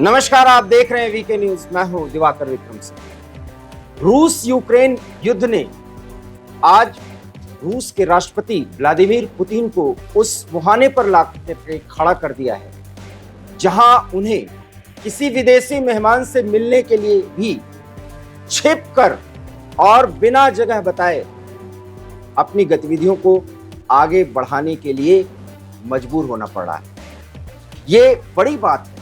नमस्कार, आप देख रहे हैं वीके न्यूज। मैं हूं दिवाकर विक्रम सिंह। रूस यूक्रेन युद्ध ने आज रूस के राष्ट्रपति व्लादिमीर पुतिन को उस मुहाने पर लाकर खड़ा कर दिया है जहां उन्हें किसी विदेशी मेहमान से मिलने के लिए भी छिपकर और बिना जगह बताए अपनी गतिविधियों को आगे बढ़ाने के लिए मजबूर होना पड़ रहा है। ये बड़ी बात है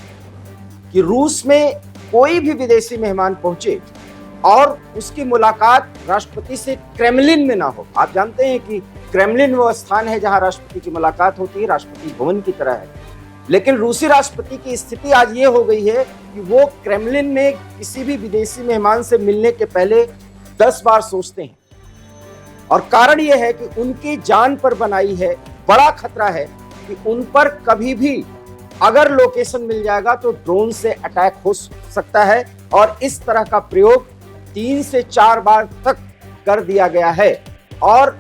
कि रूस में कोई भी विदेशी मेहमान पहुंचे और उसकी मुलाकात राष्ट्रपति से क्रेमलिन में ना हो। आप जानते हैं कि क्रेमलिन वो स्थान है जहां राष्ट्रपति की मुलाकात होती है, राष्ट्रपति भवन की तरह है। लेकिन रूसी राष्ट्रपति की स्थिति आज ये हो गई है कि वो क्रेमलिन में किसी भी विदेशी मेहमान से मिलने के पहले 10 बार सोचते हैं। और कारण ये है कि उनकी जान पर बनाई है, बड़ा खतरा है कि उन पर कभी भी अगर लोकेशन मिल जाएगा तो ड्रोन से अटैक हो सकता है। और इस तरह का प्रयोग 3 से 4 बार तक कर दिया गया है और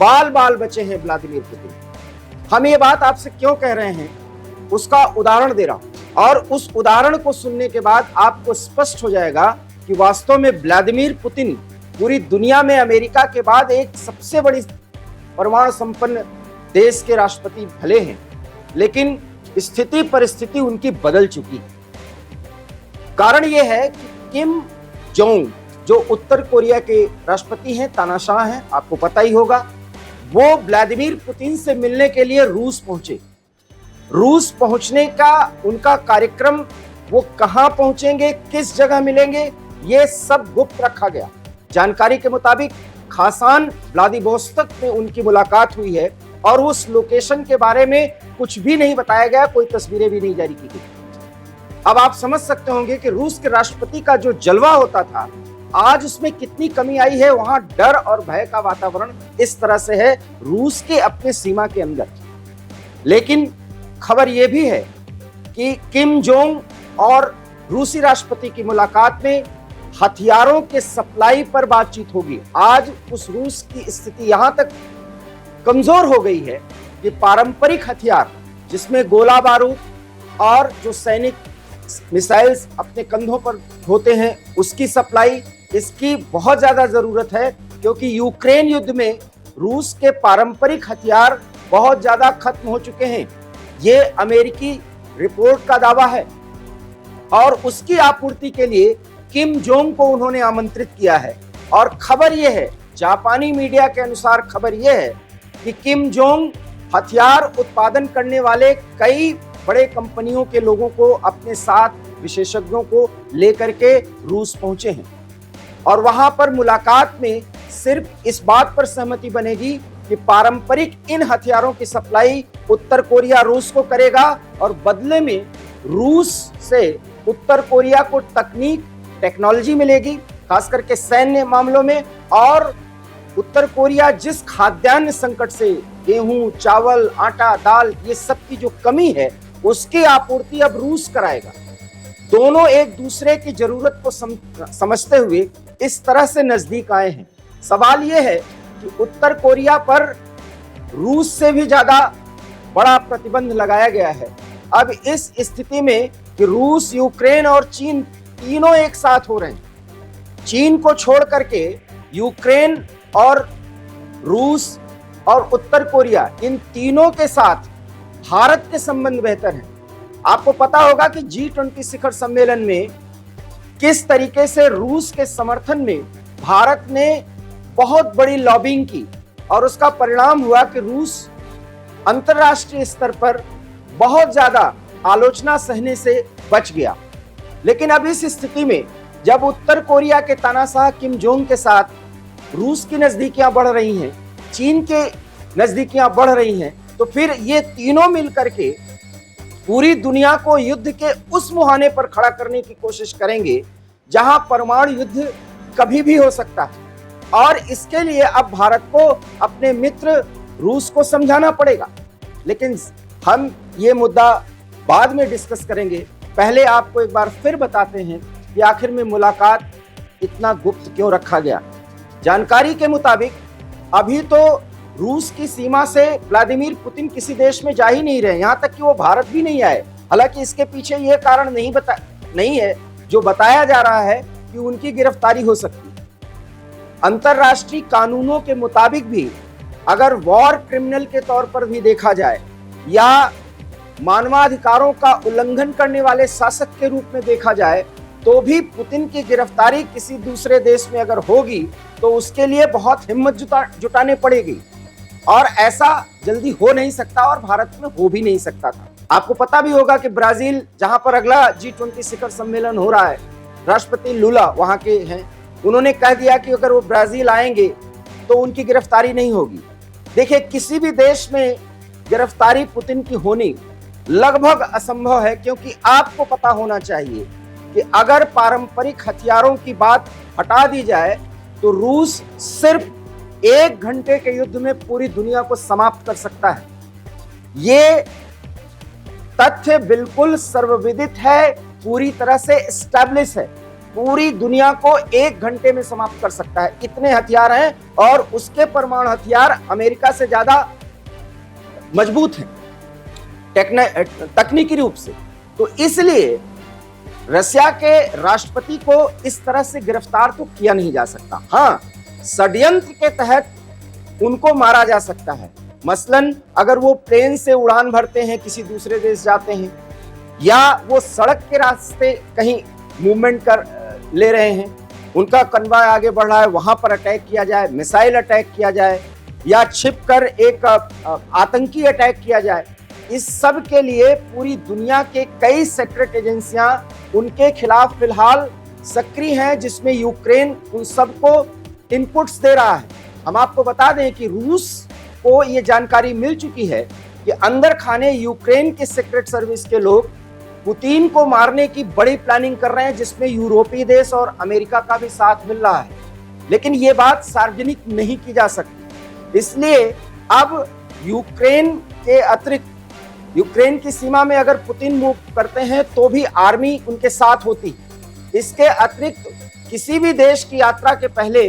बाल बाल बचे हैं व्लादिमीर पुतिन। हम ये बात आपसे क्यों कह रहे हैं उसका उदाहरण दे रहा हूं, और उस उदाहरण को सुनने के बाद आपको स्पष्ट हो जाएगा कि वास्तव में व्लादिमीर पुतिन पूरी दुनिया में अमेरिका के बाद एक सबसे बड़ी परमाणु संपन्न देश के राष्ट्रपति भले हैं, लेकिन स्थिति परिस्थिति उनकी बदल चुकी है। कारण यह है कि किम जोंग जो उत्तर कोरिया के राष्ट्रपति हैं, तानाशाह हैं, आपको पता ही होगा, वो व्लादिमीर पुतिन से मिलने के लिए रूस पहुंचे। रूस पहुंचने का उनका कार्यक्रम, वो कहां पहुंचेंगे, किस जगह मिलेंगे, ये सब गुप्त रखा गया। जानकारी के मुताबिक खासान व्लादिवोस्तोक में उनकी मुलाकात हुई है और उस लोकेशन के बारे में कुछ भी नहीं बताया गया, कोई तस्वीरें भी नहीं जारी की गई। अब आप समझ सकते होंगे कि रूस के राष्ट्रपति का जो जलवा होता था, आज उसमें कितनी कमी आई है। वहां डर और भय का वातावरण इस तरह से है रूस के अपने सीमा के अंदर। लेकिन खबर यह भी है कि किम जोंग और रूसी राष्ट्रपति की मुलाकात में हथियारों के सप्लाई पर बातचीत होगी। आज उस रूस की स्थिति यहां तक कमजोर हो गई है कि पारंपरिक हथियार जिसमें गोला बारूद और जो सैनिक मिसाइल्स अपने कंधों पर होते हैं, उसकी सप्लाई, इसकी बहुत ज्यादा जरूरत है, क्योंकि यूक्रेन युद्ध में रूस के पारंपरिक हथियार बहुत ज्यादा खत्म हो चुके हैं। ये अमेरिकी रिपोर्ट का दावा है और उसकी आपूर्ति के लिए किम जोंग को उन्होंने आमंत्रित किया है। और खबर यह है, जापानी मीडिया के अनुसार खबर यह है कि किम जोंग हथियार उत्पादन करने वाले कई बड़े कंपनियों के लोगों को अपने साथ, विशेषज्ञों को लेकर के रूस पहुंचे हैं। और वहां पर मुलाकात में सिर्फ इस बात पर सहमति बनेगी कि पारंपरिक इन हथियारों की सप्लाई उत्तर कोरिया रूस को करेगा और बदले में रूस से उत्तर कोरिया को टेक्नोलॉजी मिलेगी, खास करके सैन्य मामलों में। और उत्तर कोरिया जिस खाद्यान्न संकट से, गेहूं, चावल, आटा, दाल, ये सब की जो कमी है, उसकी आपूर्ति अब रूस कराएगा। दोनों एक दूसरे की जरूरत को समझते हुए इस तरह से नजदीक आए हैं। सवाल यह है कि उत्तर कोरिया पर रूस से भी ज्यादा बड़ा प्रतिबंध लगाया गया है। अब इस स्थिति में कि रूस, यूक्रेन और चीन तीनों एक साथ हो रहे हैं। चीन को छोड़ करके यूक्रेन और रूस और उत्तर कोरिया, इन तीनों के साथ भारत के संबंध बेहतर हैं। आपको पता होगा कि G20 शिखर सम्मेलन में किस तरीके से रूस के समर्थन में भारत ने बहुत बड़ी लॉबिंग की और उसका परिणाम हुआ कि रूस अंतर्राष्ट्रीय स्तर पर बहुत ज्यादा आलोचना सहने से बच गया। लेकिन अब इस स्थिति में जब उत्तर कोरिया के तानाशाह किम जोंग के साथ रूस की नजदीकियां बढ़ रही हैं, चीन के नजदीकियां बढ़ रही हैं, तो फिर ये तीनों मिलकर के पूरी दुनिया को युद्ध के उस मुहाने पर खड़ा करने की कोशिश करेंगे जहां परमाणु युद्ध कभी भी हो सकता है। और इसके लिए अब भारत को अपने मित्र रूस को समझाना पड़ेगा लेकिन हम ये मुद्दा बाद में डिस्कस करेंगे। पहले आपको एक बार फिर बताते हैं कि आखिर में मुलाकात इतना गुप्त क्यों रखा गया। जानकारी के मुताबिक अभी तो रूस की सीमा से व्लादिमीर पुतिन किसी देश में जा ही नहीं रहे, यहाँ तक कि वो भारत भी नहीं आए। हालांकि इसके पीछे ये कारण नहीं है जो बताया जा रहा है कि उनकी गिरफ्तारी हो सकती है। अंतरराष्ट्रीय कानूनों के मुताबिक भी अगर वॉर क्रिमिनल के तौर पर भी देखा जाए या मानवाधिकारों का उल्लंघन करने वाले शासक के रूप में देखा जाए, तो भी पुतिन की गिरफ्तारी किसी दूसरे देश में अगर होगी तो उसके लिए बहुत हिम्मत जुटाने पड़ेगी और ऐसा जल्दी हो नहीं सकता और भारत में हो भी नहीं सकता था। आपको पता भी होगा कि ब्राजील, जहां पर अगला G20 शिखर सम्मेलन हो रहा है, राष्ट्रपति लुला वहां के हैं, उन्होंने कह दिया कि अगर वो ब्राजील आएंगे तो उनकी गिरफ्तारी नहीं होगी। देखिए, किसी भी देश में गिरफ्तारी पुतिन की होनी लगभग असंभव है, क्योंकि आपको पता होना चाहिए कि अगर पारंपरिक हथियारों की बात हटा दी जाए तो रूस सिर्फ 1 घंटे के युद्ध में पूरी दुनिया को समाप्त कर सकता है। ये तथ्य बिल्कुल सर्वविदित है, पूरी तरह से एस्टैब्लिश है। पूरी दुनिया को 1 घंटे में समाप्त कर सकता है, इतने हथियार हैं और उसके परमाणु हथियार अमेरिका से ज्यादा मजबूत हैं तकनीकी रूप से। तो इसलिए रशिया के राष्ट्रपति को इस तरह से गिरफ्तार तो किया नहीं जा सकता। हाँ, षड्यंत्र के तहत उनको मारा जा सकता है। मसलन अगर वो प्लेन से उड़ान भरते हैं, किसी दूसरे देश जाते हैं, या वो सड़क के रास्ते कहीं मूवमेंट कर ले रहे हैं, उनका कन्वॉय आगे बढ़ रहा है, वहां पर अटैक किया जाए, मिसाइल अटैक किया जाए या छिपकर एक आतंकी अटैक किया जाए। इस सब के लिए पूरी दुनिया के कई सीक्रेट एजेंसियां उनके खिलाफ फिलहाल सक्रिय हैं, जिसमें यूक्रेन उन सबको इनपुट्स दे रहा है। हम आपको बता दें कि रूस को ये जानकारी मिल चुकी है कि अंदर खाने यूक्रेन के सीक्रेट सर्विस के लोग पुतिन को मारने की बड़ी प्लानिंग कर रहे हैं, जिसमें यूरोपीय देश और अमेरिका का भी साथ मिल रहा है। लेकिन ये बात सार्वजनिक नहीं की जा सकती, इसलिए अब यूक्रेन के अतिरिक्त यूक्रेन की सीमा में अगर पुतिन मूव करते हैं तो भी आर्मी उनके साथ होती है। इसके अतिरिक्त किसी भी देश की यात्रा के पहले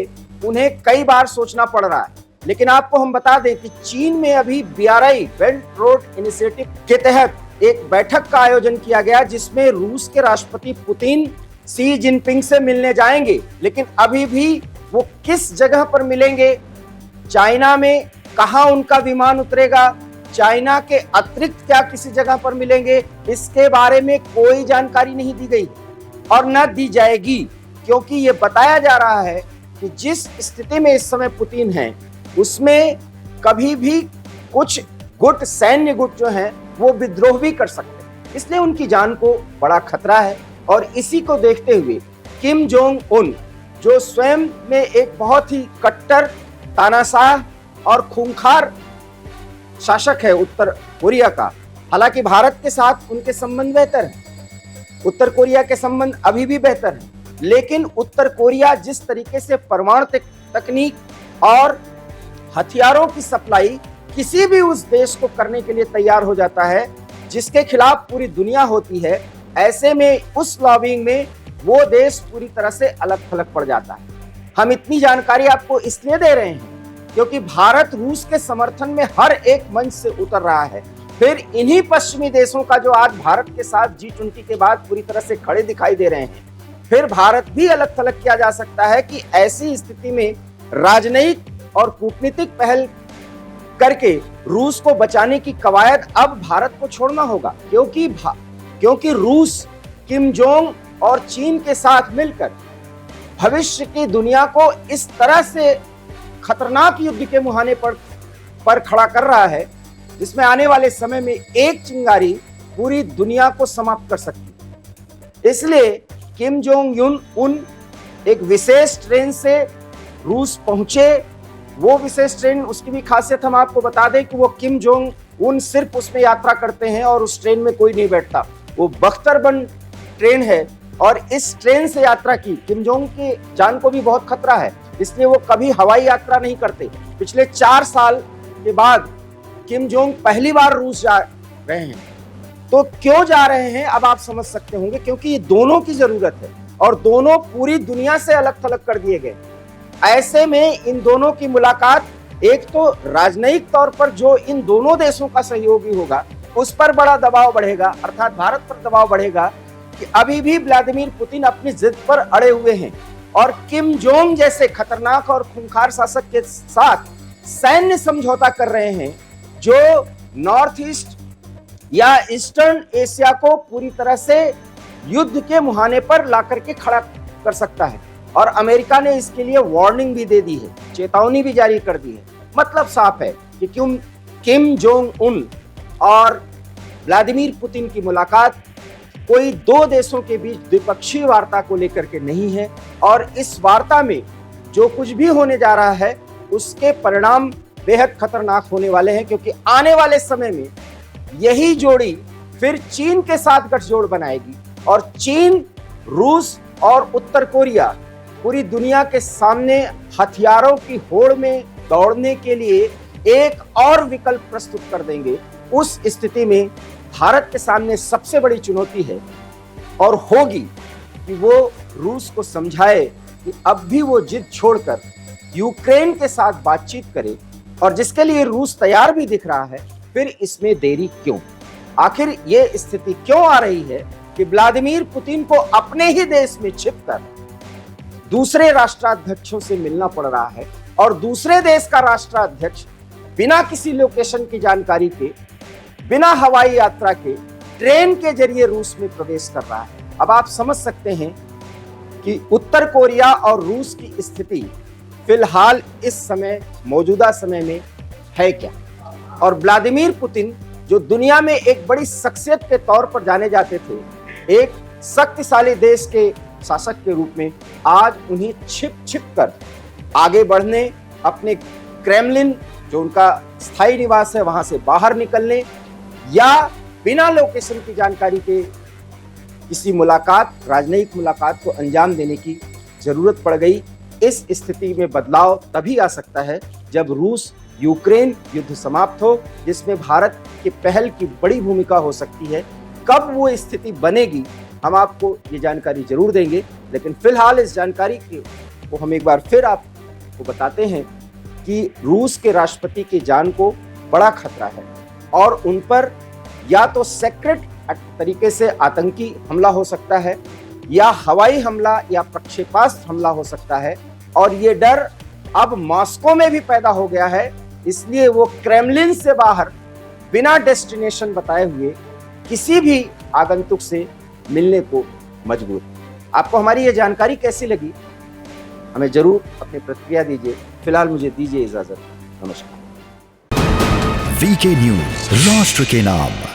उन्हें कई बार सोचना पड़ रहा है। लेकिन आपको हम बता दें कि चीन में अभी BRI बेल्ट रोड इनिशिएटिव के तहत एक बैठक का आयोजन किया गया, जिसमें रूस के राष्ट्रपति पुतिन शी जिनपिंग से मिलने जाएंगे। लेकिन अभी भी वो किस जगह पर मिलेंगे, चाइना में कहां उनका विमान उतरेगा, चाइना के अतिरिक्त क्या किसी जगह पर मिलेंगे, इसके बारे में कोई जानकारी नहीं दी गई और न दी जाएगी, क्योंकि ये बताया जा रहा है कि जिस स्थिति में इस समय पुतिन है उसमें कभी भी कुछ गुट, सैन्य गुट जो हैं वो विद्रोह भी कर सकते हैं। इसलिए उनकी जान को बड़ा खतरा है और इसी को देखते हुए किम जोंग उन, जो स्वयं में एक बहुत ही कट्टर, तानाशाह और खूंखार शासक है उत्तर कोरिया का, हालांकि भारत के साथ उनके संबंध बेहतर हैं, उत्तर कोरिया के संबंध अभी भी बेहतर हैं, लेकिन उत्तर कोरिया जिस तरीके से परमाणु तकनीक और हथियारों की सप्लाई किसी भी उस देश को करने के लिए तैयार हो जाता है जिसके खिलाफ पूरी दुनिया होती है, ऐसे में उस लॉबिंग में वो देश पूरी तरह से अलग थलग पड़ जाता है। हम इतनी जानकारी आपको इसलिए दे रहे हैं क्योंकि भारत रूस के समर्थन में हर एक मंच से उतर रहा है। फिर इन्हीं पश्चिमी देशों का जो आज भारत के साथ G20 के बाद पूरी तरह से खड़े दिखाई दे रहे हैं, फिर भारत भी अलग थलग किया जा सकता है कि ऐसी स्थिति में राजनयिक और कूटनीतिक पहल करके रूस को बचाने की कवायद अब भारत को छोड़ना होगा, क्योंकि रूस किम जोंग और चीन के साथ मिलकर भविष्य की दुनिया को इस तरह से खतरनाक युद्ध के मुहाने पर खड़ा कर रहा है, जिसमें आने वाले समय में एक चिंगारी पूरी दुनिया को समाप्त कर सकती है। इसलिए किम जोंग उन एक विशेष ट्रेन से रूस पहुंचे। वो विशेष ट्रेन, उसकी भी खासियत हम आपको बता दें कि वो किम जोंग उन सिर्फ उसमें यात्रा करते हैं और उस ट्रेन में कोई नहीं बैठता। वो बख्तरबंद ट्रेन है और इस ट्रेन से यात्रा की किम जोंग की जान को भी बहुत खतरा है, इसलिए वो कभी हवाई यात्रा नहीं करते। पिछले 4 साल के बाद किम जोंग पहली बार रूस जा रहे हैं। तो क्यों जा रहे हैं अब आप समझ सकते होंगे, क्योंकि ये दोनों की जरूरत है और दोनों पूरी दुनिया से अलग थलग कर दिए गए। ऐसे में इन दोनों की मुलाकात, एक तो राजनयिक तौर पर जो इन दोनों देशों का सहयोगी होगा उस पर बड़ा दबाव बढ़ेगा, अर्थात भारत पर दबाव बढ़ेगा कि अभी भी व्लादिमीर पुतिन अपनी जिद पर अड़े हुए हैं और किम जोंग जैसे खतरनाक और खूंखार शासक के साथ सैन्य समझौता कर रहे हैं जो नॉर्थ ईस्ट या ईस्टर्न एशिया को पूरी तरह से युद्ध के मुहाने पर ला करके खड़ा कर सकता है। और अमेरिका ने इसके लिए वार्निंग भी दे दी है, चेतावनी भी जारी कर दी है। मतलब साफ है कि किम जोंग उन और व्लादिमीर पुतिन की मुलाकात कोई दो देशों के बीच द्विपक्षीय वार्ता को लेकर के नहीं है और इस वार्ता में जो कुछ भी होने जा रहा है उसके परिणाम बेहद खतरनाक होने वाले हैं, क्योंकि आने वाले समय में यही जोड़ी फिर चीन के साथ गठजोड़ बनाएगी और चीन, रूस और उत्तर कोरिया पूरी दुनिया के सामने हथियारों की होड़ में दौड़ने के लिए एक और विकल्प प्रस्तुत कर देंगे। उस स्थिति में भारत के सामने सबसे बड़ी चुनौती है और होगी कि वो रूस को समझाए कि अब भी वो जिद छोड़कर यूक्रेन के साथ बातचीत करे, और जिसके लिए रूस तैयार भी दिख रहा है। फिर इसमें देरी क्यों? आखिर ये स्थिति क्यों आ रही है कि व्लादिमीर पुतिन को अपने ही देश में छिपकर दूसरे राष्ट्राध्यक्षों से मिलना पड़ रहा है और दूसरे देश का राष्ट्राध्यक्ष बिना किसी लोकेशन की जानकारी के, बिना हवाई यात्रा के, ट्रेन के जरिए रूस में प्रवेश कर रहा है। अब आप समझ सकते हैं कि उत्तर कोरिया और रूस की स्थिति फिलहाल इस समय, मौजूदा समय में है क्या। और व्लादिमीर पुतिन जो दुनिया में एक बड़ी शख्सियत के तौर पर जाने जाते थे, एक शक्तिशाली देश के शासक के रूप में, आज उन्हें छिप कर आगे बढ़ने, अपने क्रेमलिन जो उनका स्थायी निवास है वहां से बाहर निकलने या बिना लोकेशन की जानकारी के किसी मुलाकात, राजनयिक मुलाकात को अंजाम देने की जरूरत पड़ गई। इस स्थिति में बदलाव तभी आ सकता है जब रूस यूक्रेन युद्ध समाप्त हो, जिसमें भारत की पहल की बड़ी भूमिका हो सकती है। कब वो स्थिति बनेगी हम आपको ये जानकारी जरूर देंगे, लेकिन फिलहाल इस जानकारी को हम एक बार फिर आपको बताते हैं कि रूस के राष्ट्रपति की जान को बड़ा खतरा है और उन पर या तो सीक्रेट तरीके से आतंकी हमला हो सकता है या हवाई हमला या प्रक्षेपास्त्र हमला हो सकता है, और ये डर अब मॉस्को में भी पैदा हो गया है। इसलिए वो क्रेमलिन से बाहर बिना डेस्टिनेशन बताए हुए किसी भी आगंतुक से मिलने को मजबूर। आपको हमारी ये जानकारी कैसी लगी हमें जरूर अपनी प्रतिक्रिया दीजिए। फिलहाल मुझे दीजिए इजाजत। नमस्कार। वीके न्यूज, राष्ट्र के नाम।